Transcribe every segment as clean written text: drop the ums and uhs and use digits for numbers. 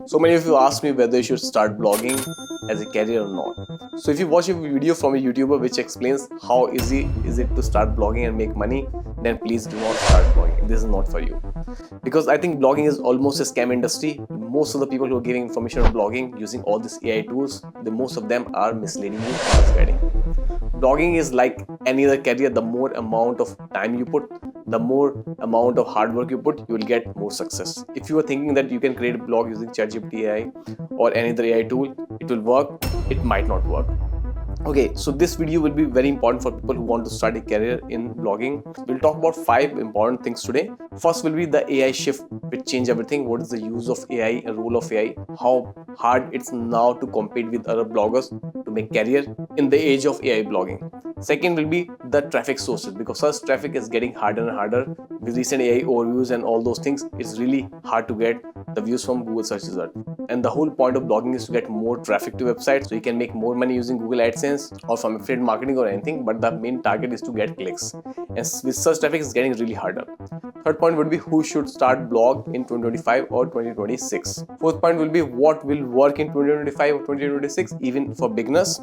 So many of you ask me whether you should start blogging as a career or not. So if you watch a video from a YouTuber which explains how easy is it to start blogging and make money, then please do not start blogging. This is not for you. Because I think blogging is almost a scam industry. Most of the people who are giving information on blogging using all these AI tools, most of them are misleading you and misguiding. Blogging is like any other career. The more amount of time you put, the more amount of hard work you put, you will get more success. If you are thinking that you can create a blog using ChatGPT AI or any other AI tool, it will work, it might not work. Okay, so this video will be very important for people who want to start a career in blogging. We'll talk about 5 important things today. First will be the AI shift, which change everything. What is the use of AI, a role of AI, how hard it's now to compete with other bloggers to make career in the age of AI blogging. Second will be the traffic sources, because search traffic is getting harder and harder. With recent AI overviews and all those things, it's really hard to get the views from Google search result. And the whole point of blogging is to get more traffic to websites, so you can make more money using Google AdSense or from affiliate marketing or anything, but the main target is to get clicks. And with search traffic, it's getting really harder. Third point would be who should start blog in 2025 or 2026. Fourth point will be what will work in 2025 or 2026 even for beginners.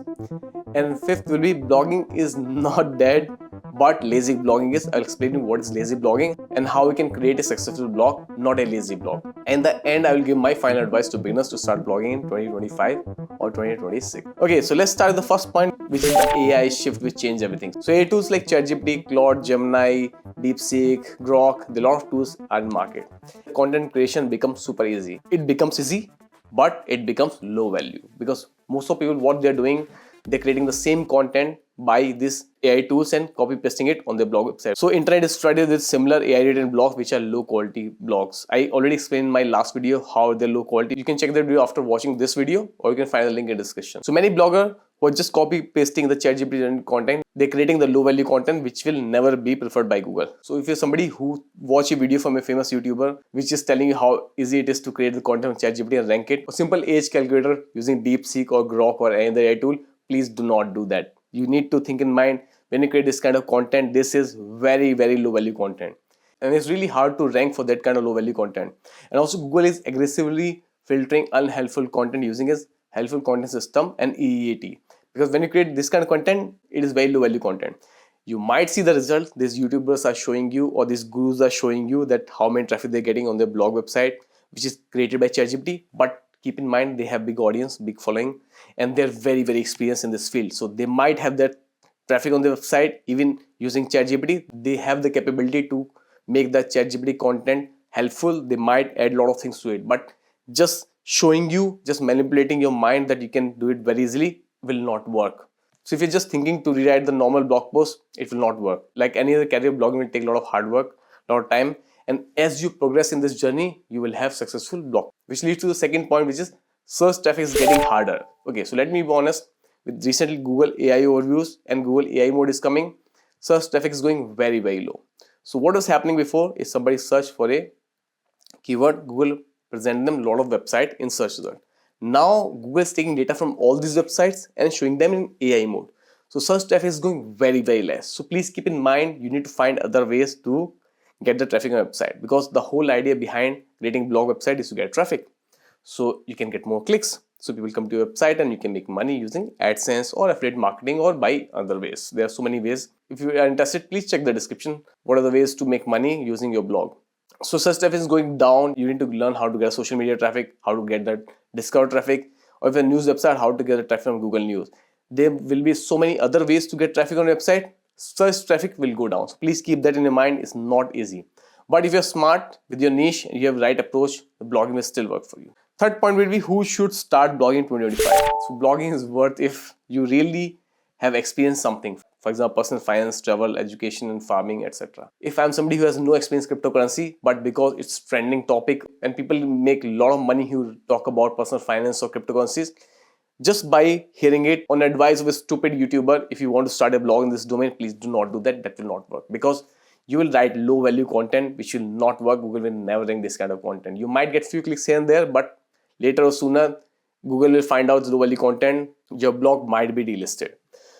And fifth will be blogging is not dead, but lazy blogging is. I'll explain you what is lazy blogging and how we can create a successful blog, not a lazy blog. And the end, I will give my final advice to beginners to start blogging in 2025 or 2026. Okay, so let's start with the first point, which is the AI shift, which changed everything. So AI tools like ChatGPT, Claude, Gemini, DeepSeek, Grok, the lot of tools are in market. Content creation becomes super easy. It becomes easy, but it becomes low value, because most of people, what they're doing, they're creating the same content by these AI tools and copy pasting it on their blog website. So internet is flooded with similar AI written blogs which are low quality blogs. I already explained in my last video how they're low quality. You can check that video after watching this video, or you can find the link in the description. So many bloggers who are just copy pasting the ChatGPT written content, they're creating the low value content which will never be preferred by Google. So if you're somebody who watch a video from a famous YouTuber which is telling you how easy it is to create the content on ChatGPT and rank it, a simple age calculator using DeepSeek or Grok or any other AI tool, please do not do that. You need to think in mind, when you create this kind of content, this is very, very low value content. And it's really hard to rank for that kind of low value content. And also Google is aggressively filtering unhelpful content using its helpful content system and EEAT. Because when you create this kind of content, it is very low value content. You might see the result. These YouTubers are showing you, or these gurus are showing you that how many traffic they're getting on their blog website, which is created by ChatGPT. But keep in mind, they have big audience, big following, and they're very, very experienced in this field. So they might have that traffic on their website even using ChatGPT. They have the capability to make the ChatGPT content helpful. They might add a lot of things to it, but just showing you, just manipulating your mind that you can do it very easily will not work. So if you're just thinking to rewrite the normal blog post, it will not work. Like any other career, blogging will take a lot of hard work, a lot of time. And as you progress in this journey, you will have successful blog. Which leads to the second point, which is search traffic is getting harder. Okay, so let me be honest. With recently Google AI overviews and Google AI mode is coming, search traffic is going very, very low. So what was happening before is somebody searched for a keyword, Google presented them a lot of website in search result. Now Google is taking data from all these websites and showing them in AI mode. So search traffic is going very, very less. So please keep in mind, you need to find other ways to get the traffic on a website, because the whole idea behind creating blog website is to get traffic. So you can get more clicks. So people come to your website and you can make money using AdSense or affiliate marketing or by other ways. There are so many ways. If you are interested, please check the description. What are the ways to make money using your blog? So search traffic is going down. You need to learn how to get social media traffic, how to get that Discover traffic, or if a news website, how to get the traffic from Google News. There will be so many other ways to get traffic on your website. Search traffic will go down. So please keep that in your mind. It's not easy. But if you're smart with your niche and you have the right approach, the blogging will still work for you. Third point will be who should start blogging in 2025. So blogging is worth if you really have experienced something. For example, personal finance, travel, education, and farming, etc. If I'm somebody who has no experience in cryptocurrency, but because it's trending topic and people make a lot of money who talk about personal finance or cryptocurrencies, just by hearing it on advice of a stupid YouTuber, if you want to start a blog in this domain, please do not do that. That will not work, because you will write low value content which will not work. Google will never rank this kind of content. You might get few clicks here and there, but later or sooner, Google will find out it's low value content. Your blog might be delisted.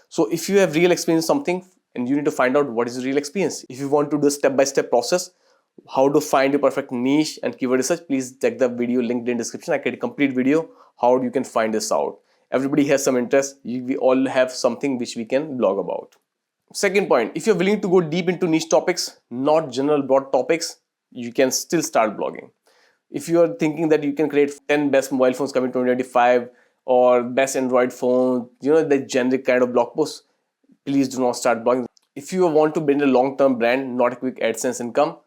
So if you have real experience something, and you need to find out what is real experience. If you want to do a step-by-step process how to find your perfect niche and keyword research, please check the video linked in description. I create a complete video how you can find this out. Everybody has some interest. We all have something which we can blog about. Second point, if you're willing to go deep into niche topics, not general broad topics, you can still start blogging. If you are thinking that you can create 10 best mobile phones coming 2025 or best Android phone, the generic kind of blog posts, please do not start blogging. If you want to build a long-term brand, not a quick AdSense income,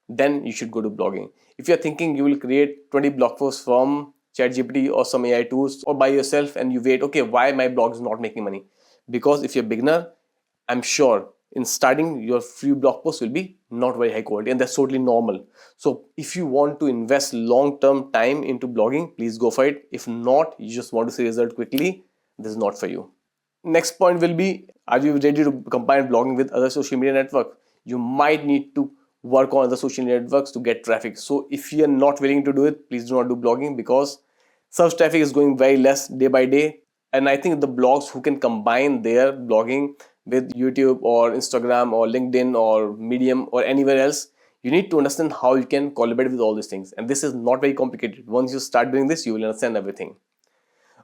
then you should go to blogging. If you're thinking you will create 20 blog posts from ChatGPT or some AI tools or by yourself and you wait, okay, why my blog is not making money? Because if you're a beginner, I'm sure in starting your free blog posts will be not very high quality, and that's totally normal. So if you want to invest long-term time into blogging, please go for it. If not, you just want to see result quickly, this is not for you. Next point will be, are you ready to combine blogging with other social media networks? You might need to work on other social networks to get traffic. So if you are not willing to do it, please do not do blogging, because search traffic is going very less day by day. And I think the blogs who can combine their blogging with YouTube or Instagram or LinkedIn or Medium or anywhere else, you need to understand how you can collaborate with all these things. And this is not very complicated. Once you start doing this, you will understand everything.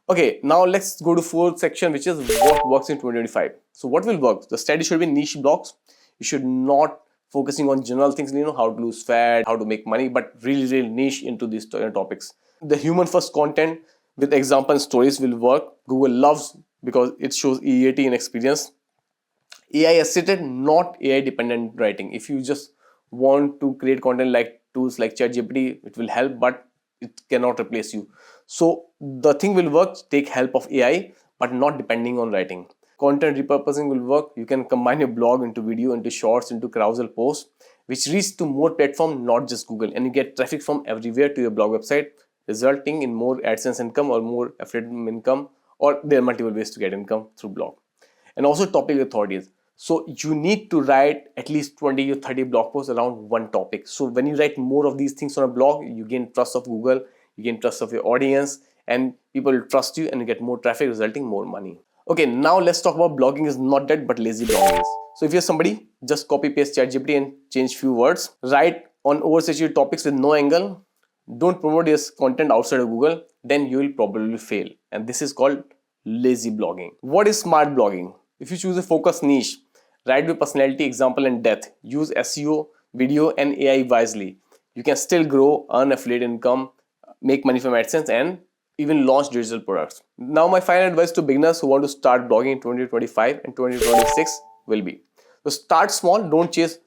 Okay, now let's go to fourth section, which is what works in 2025. So what will work? The strategy should be niche blogs. You should not focusing on general things, how to lose fat, how to make money, but really niche into these topics. The human first content with example and stories will work. Google loves because it shows EAT and experience. AI assisted, not AI dependent writing. If you just want to create content like tools like ChatGPT, it will help, but it cannot replace you. So the thing will work, take help of AI, but not depending on writing. Content repurposing will work. You can combine your blog into video, into shorts, into carousel posts, which reach to more platforms, not just Google. And you get traffic from everywhere to your blog website, resulting in more AdSense income or more affiliate income, or there are multiple ways to get income through blog. And also topic authorities. So you need to write at least 20 or 30 blog posts around one topic. So when you write more of these things on a blog, you gain trust of Google, you gain trust of your audience, and people will trust you and you get more traffic, resulting more money. Okay, now let's talk about blogging is not dead, but lazy blogging is. So if you're somebody, just copy paste ChatGPT and change few words. Write on oversaturated topics with no angle. Don't promote your content outside of Google, then you will probably fail. And this is called lazy blogging. What is smart blogging? If you choose a focus niche, write with personality, example, and depth. Use SEO, video, and AI wisely. You can still grow, earn affiliate income, make money from AdSense, and even launch digital products. Now, my final advice to beginners who want to start blogging in 2025 and 2026 will be: so start small, don't chase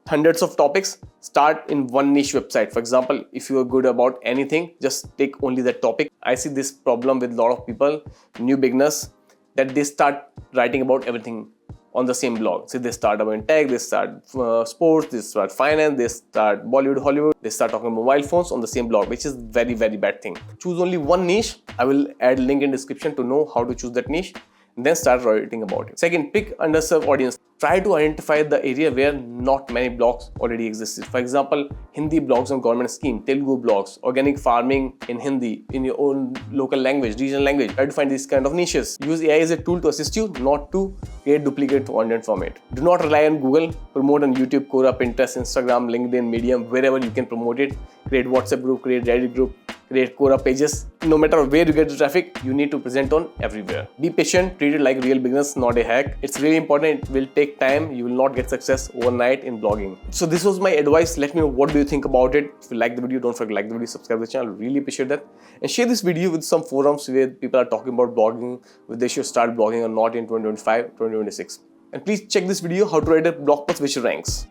hundreds of topics. Start in one niche website. For example, if you are good about anything, just take only that topic. I see this problem with a lot of people, new beginners, that they start writing about everything on the same blog. So they start about tech, they start sports, they start finance, they start Bollywood, Hollywood, they start talking mobile phones on the same blog, which is very bad thing. Choose only one niche. I will add link in description to know how to choose that niche, and then start writing about it. Second, pick underserved audience. Try to identify the area where not many blogs already existed. For example, Hindi blogs on government scheme, Telugu blogs, organic farming in Hindi, in your own local language, regional language. Try to find these kind of niches. Use AI as a tool to assist you, not to create duplicate content from it. Do not rely on Google. Promote on YouTube, Quora, Pinterest, Instagram, LinkedIn, Medium, wherever you can promote it. Create WhatsApp group, create Reddit group, create Quora pages. No matter where you get the traffic, you need to present on everywhere. Be patient, treat it like real business, not a hack. It's really important. It will take time. You will not get success overnight in blogging. So this was my advice. Let me know what do you think about it. If you like the video, don't forget to like the video, subscribe to the channel. Really appreciate that. And share this video with some forums where people are talking about blogging, whether they should start blogging or not in 2025, 2026. And please check this video, how to write a blog post which ranks.